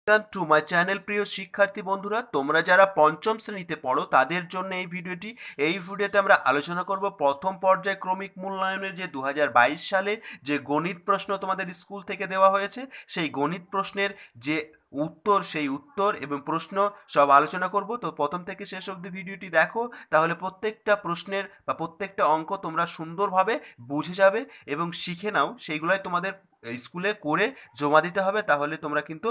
Welcome to my channel. প্রিয় শিক্ষার্থী বন্ধুরা, তোমরা যারা পঞ্চম শ্রেণীতে পড়ো তাদের জন্য এই ভিডিওটি। এই ভিডিওতে আমরা আলোচনা করব প্রথম পর্যায়ে ক্রমিক মূল্যায়নের যে 2022 সালে যে গণিত প্রশ্ন তোমাদের স্কুল থেকে দেওয়া হয়েছে, সেই গণিত প্রশ্নের যে সেই উত্তর এবং প্রশ্ন সব আলোচনা করব। তো প্রথম থেকে শেষ অবধি ভিডিওটি দেখো, তাহলে প্রত্যেকটা প্রশ্নের বা প্রত্যেকটা অঙ্ক তোমরা সুন্দরভাবে বুঝে যাবে এবং শিখে নাও। সেইগুলাই তোমাদের স্কুলে করে জমা দিতে হবে, তাহলে তোমরা কিন্তু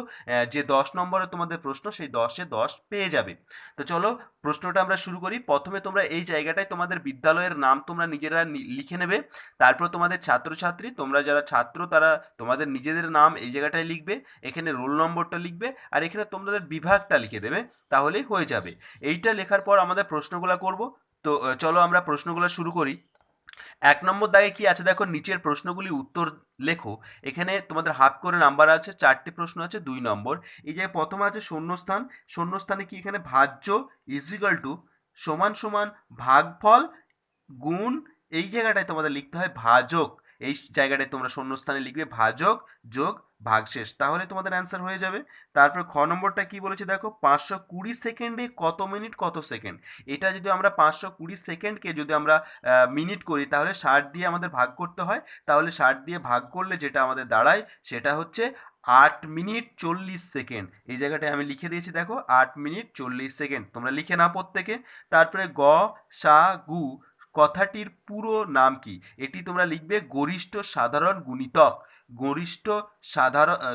যে 10 নম্বরের তোমাদের প্রশ্ন, সেই 10-এ 10 পেয়ে যাবে। তো চলো প্রশ্নটা আমরা শুরু করি। প্রথমে তোমরা এই জায়গাটায় তোমাদের বিদ্যালয়ের নাম তোমরা নিজেরা লিখে নেবে। তারপর তোমাদের ছাত্রছাত্রী, তোমরা যারা ছাত্র তারা তোমাদের নিজেদের নাম এই জায়গাটায় লিখবে, এখানে রোল নম্বরটা লিখবে আর এখানে তোমাদের বিভাগটা লিখে দেবে, তাহলেই হয়ে যাবে। এইটা লেখার পর আমাদের প্রশ্নগুলো করব। তো চলো আমরা প্রশ্নগুলো শুরু করি। 1 নম্বর দাগে কি আছে দেখো, নিচের প্রশ্নগুলি উত্তর লেখো। এখানে তোমাদের হাফ করে নাম্বার আছে, 4টি প্রশ্ন আছে 2 নম্বর। এই যে প্রথমে আছে শূন্যস্থান। শূন্যস্থানে কি এখানে ভাজ্য ইজিক্যাল টু সমান সমান ভাগফল গুণ, এই জায়গাটায় তোমাদের লিখতে হয় ভাজক। এই জায়গাটায় তোমরা শূন্যস্থানে লিখবে ভাজক যোগ ভাগশেষ, তাহলে তোমাদের অ্যান্সার হয়ে যাবে। তারপর খ নম্বরটা কি বলেছে দেখো, 520 সেকেন্ডে কত মিনিট কত সেকেন্ড। এটা যদি আমরা 520 সেকেন্ডকে যদি আমরা মিনিট করি, তাহলে 60 দিয়ে আমাদের ভাগ করতে হয়। তাহলে 60 দিয়ে ভাগ করলে যেটা আমাদের দাঁড়ায় সেটা হচ্ছে 8 মিনিট 40 সেকেন্ড। এই জায়গাটায় আমি লিখে দিয়েছি দেখো, 8 মিনিট 40 সেকেন্ড। তোমরা লিখে নাও প্রত্যেকে। তারপরে গ সা গু কথাটির পুরো নাম কি? এটি তোমরা লিখবে গরিষ্ঠ সাধারণ গুণিতক। গরিষ্ঠ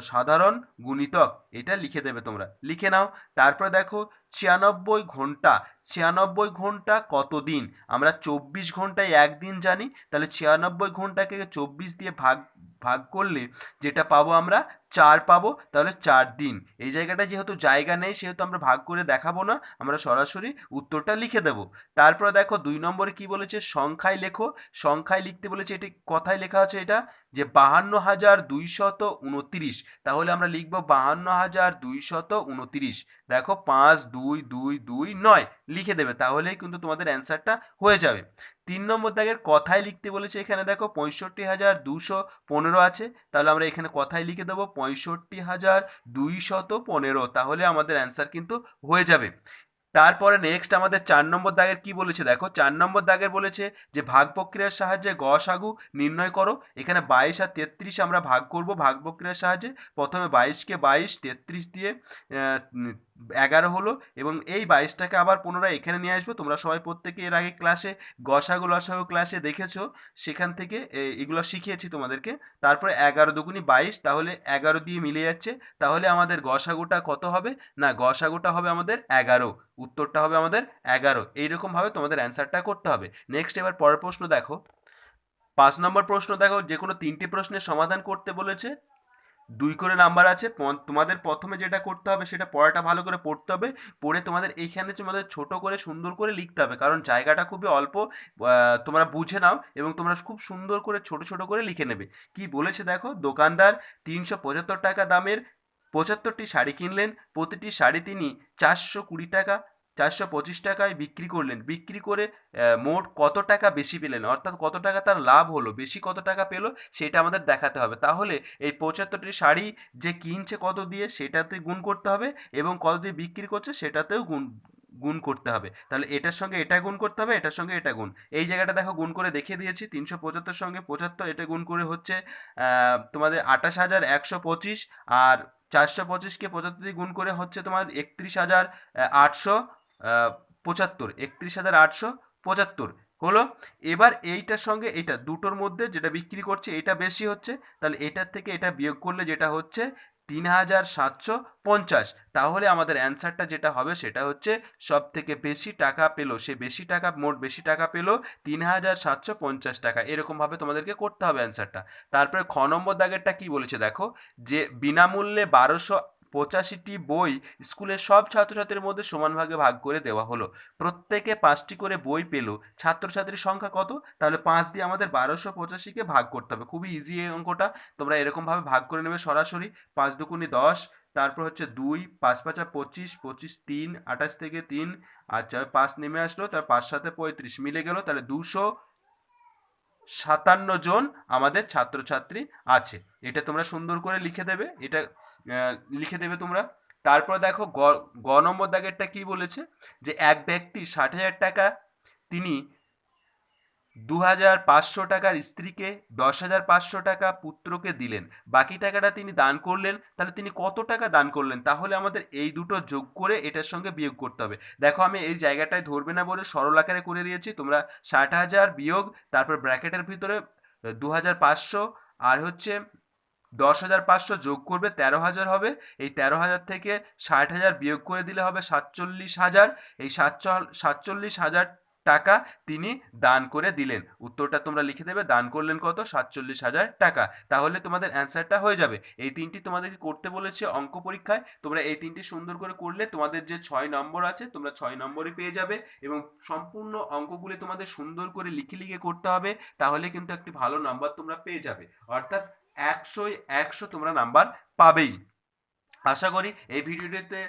সাধারণ গুণিতক, এটা লিখে দেবে তোমরা, লিখে নাও। তারপরে দেখো 96 ঘন্টা। 96 ঘন্টা কত দিন? আমরা 24 ঘন্টায় একদিন জানি, তাহলে 96 ঘন্টাকে 24 দিয়ে ভাগ ভাগ করলে যেটা পাবো আমরা 4 পাবো, তাহলে 4 দিন। এই জায়গাটা যেহেতু জায়গা নেই সেহেতু আমরা ভাগ করে দেখাবো না, আমরা সরাসরি উত্তরটা লিখে দেবো। তারপরে দেখো 2 নম্বরে কি বলেছে, সংখ্যায় লেখো। সংখ্যায় লিখতে বলেছে, এটি কথায় লেখা আছে এটা যে 52,229। তাহলে আমরা লিখবো 52,229। দেখো 52229 লিখে দেবে, তাহলেই কিন্তু তোমাদের অ্যান্সারটা হয়ে যাবে। 3 নম্বর দাগের কথায় লিখতে বলেছে, এখানে দেখো 65,215 আছে, তাহলে আমরা এখানে কথায় লিখে দেবো 65,215, তাহলে আমাদের অ্যান্সার কিন্তু হয়ে যাবে। তারপরে নেক্সট আমাদের 4 নম্বর দাগের কি বলেছে দেখো, 4 নম্বর দাগের বলেছে যে ভাগ প্রক্রিয়ার সাহায্যে গসাগু নির্ণয় করো। এখানে 22 আর 33 আমরা ভাগ করব ভাগ প্রক্রিয়ার সাহায্যে। প্রথমে 22কে 22, 33 দিয়ে 11 হলো, এবং এই 22টাকে আবার পুনরায় এখানে নিয়ে আসবো। তোমরা সবাই প্রত্যেকে এর আগে ক্লাসে গসাগু লসাগু ক্লাসে দেখেছো, সেখান থেকে এগুলো শিখিয়েছি তোমাদেরকে। তারপরে 11 দুগুণি 22, তাহলে 11 দিয়ে মিলে যাচ্ছে, তাহলে আমাদের গসাগুটা কত হবে না, গসাগুটা হবে আমাদের 11, উত্তরটা হবে আমাদের 11। এইরকম ভাবে তোমাদের অ্যান্সারটা করতে হবে। নেক্সট এবার পরের প্রশ্ন দেখো, 5 নম্বর প্রশ্ন দেখো, যে কোনো 3টি প্রশ্নের সমাধান করতে বলেছে। 2 করে নাম্বার আছে। তোমাদের প্রথমে যেটা করতে হবে সেটা পড়াটা ভালো করে পড়তে হবে। পড়ে তোমাদের এইখানে তোমাদের ছোট করে সুন্দর করে লিখতে হবে, কারণ জায়গাটা খুবই অল্প। তোমরা বুঝে নাও এবং তোমরা খুব সুন্দর করে ছোট ছোট করে লিখে নেবে। কি বলেছে দেখো, দোকানদার 375 টাকা দামের 75টি শাড়ি কিনলেন। প্রতিটি শাড়ি তিনি 420 টাকা 425 টাকায় বিক্রি করলেন। বিক্রি করে মোট কত টাকা বেশি পেলেন, অর্থাৎ কত টাকা তার লাভ হলো, বেশি কত টাকা পেলো সেটা আমাদের দেখাতে হবে। তাহলে এই 75টি শাড়ি যে কিনছে কত দিয়ে সেটাতে গুণ করতে হবে, এবং কত দিয়ে বিক্রি করছে সেটাতেও গুণ গুণ করতে হবে। তাহলে এটার সঙ্গে এটা গুণ করতে হবে, এটার সঙ্গে এটা গুণ। এই জায়গাটা দেখো গুণ করে দেখিয়ে দিয়েছি। 375 সঙ্গে 75 এটা গুণ করে হচ্ছে তোমাদের 28,125, আর 425কে 75 দিয়ে গুণ করে হচ্ছে তোমার 31,875, 31,875 হলো। এবার এইটার সঙ্গে এটা দুটোর মধ্যে যেটা বিক্রি করছে এটা বেশি হচ্ছে, তাহলে এটার থেকে এটা বিয়োগ করলে যেটা হচ্ছে 3,750, তাহলে আমাদের অ্যান্সারটা যেটা হবে সেটা হচ্ছে সব থেকে বেশি টাকা পেলো, সে বেশি টাকা, মোট বেশি টাকা পেলো 3,750 টাকা। এরকম ভাবে তোমাদেরকে করতে হবে অ্যান্সারটা। তারপরে খ নম্বর দাগেরটা কি বলেছে দেখো, যে বিনামূল্যে 1285টি বই স্কুলের সব ছাত্রছাত্রীর মধ্যে সমান ভাগে ভাগ করে দেওয়া হলো। প্রত্যেকে 5টি করে বই পেল। ছাত্রছাত্রীর সংখ্যা কত? তাহলে 5 দিয়ে আমাদের 1285কে ভাগ করতে হবে। খুবই ইজি এই অঙ্কটা, তোমরা এরকম ভাবে ভাগ করে নেবে সরাসরি। 5 দুগুণে 10, তারপর হচ্ছে 2, 5 5 25, 25 3, 28 থেকে 3, আচ্ছা 5 নেমে আসলো, তার 5 7 35 মিলে গেল, তাহলে 257 জন আমাদের ছাত্রছাত্রী আছে। এটা তোমরা সুন্দর করে লিখে দেবে, এটা লিখে দেবে তোমরা। তারপর দেখো গ নম্বর দাগেরটা কি বলেছে, যে এক ব্যক্তি 60,000 টাকা তিনি 2,500 টাকার স্ত্রীকে, 10,500 টাকা পুত্রকে দিলেন, বাকি টাকাটা তিনি দান করলেন, তাহলে তিনি কত টাকা দান করলেন? তাহলে আমাদের এই দুটো যোগ করে এটার সঙ্গে বিয়োগ করতে হবে। দেখো আমি এই জায়গাটায় ধরবে না বলে সরল আকারে করে দিয়েছি, তোমরা 60,000 বিয়োগ তারপর ব্র্যাকেটের ভিতরে 2,500 আর হচ্ছে 10,500 যোগ করবে 13,000 হবে। এই 13,000 থেকে 60,000 বিয়োগ করে দিলে হবে 47,000। এই 47,000 টাকা তিনি দান করে দিলেন। উত্তরটা তোমরা লিখে দেবে, দান করলেন কত? 47,000 টাকা। তাহলে তোমাদের অ্যান্সারটা হয়ে যাবে। এই তিনটি তোমাদেরকে করতে বলেছে অঙ্ক পরীক্ষায়, তোমরা এই তিনটি সুন্দর করে করলে তোমাদের যে 6 নম্বর আছে তোমরা 6 নম্বরই পেয়ে যাবে। এবং সম্পূর্ণ অঙ্কগুলি তোমাদের সুন্দর করে লিখে লিখে করতে হবে, তাহলে কিন্তু একটি ভালো নাম্বার তোমরা পেয়ে যাবে। অর্থাৎ 100য় 100 তোমরা নাম্বার পাবেই। আশা করি এই ভিডিওটিতে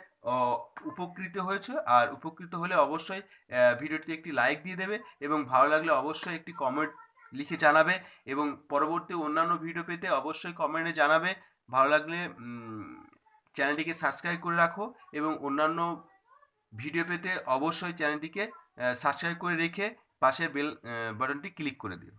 উপকৃত হয়েছে, আর উপকৃত হলে অবশ্যই ভিডিওটিতে একটি লাইক দিয়ে দেবে এবং ভালো লাগলে অবশ্যই একটি কমেন্ট লিখে জানাবে, এবং পরবর্তী অন্যান্য ভিডিও পেতে অবশ্যই কমেন্টে জানাবে। ভালো লাগলে চ্যানেলটিকে সাবস্ক্রাইব করে রাখো, এবং অন্যান্য ভিডিও পেতে অবশ্যই চ্যানেলটিকে সাবস্ক্রাইব করে রেখে পাশের বেল বাটনটি ক্লিক করে দিও।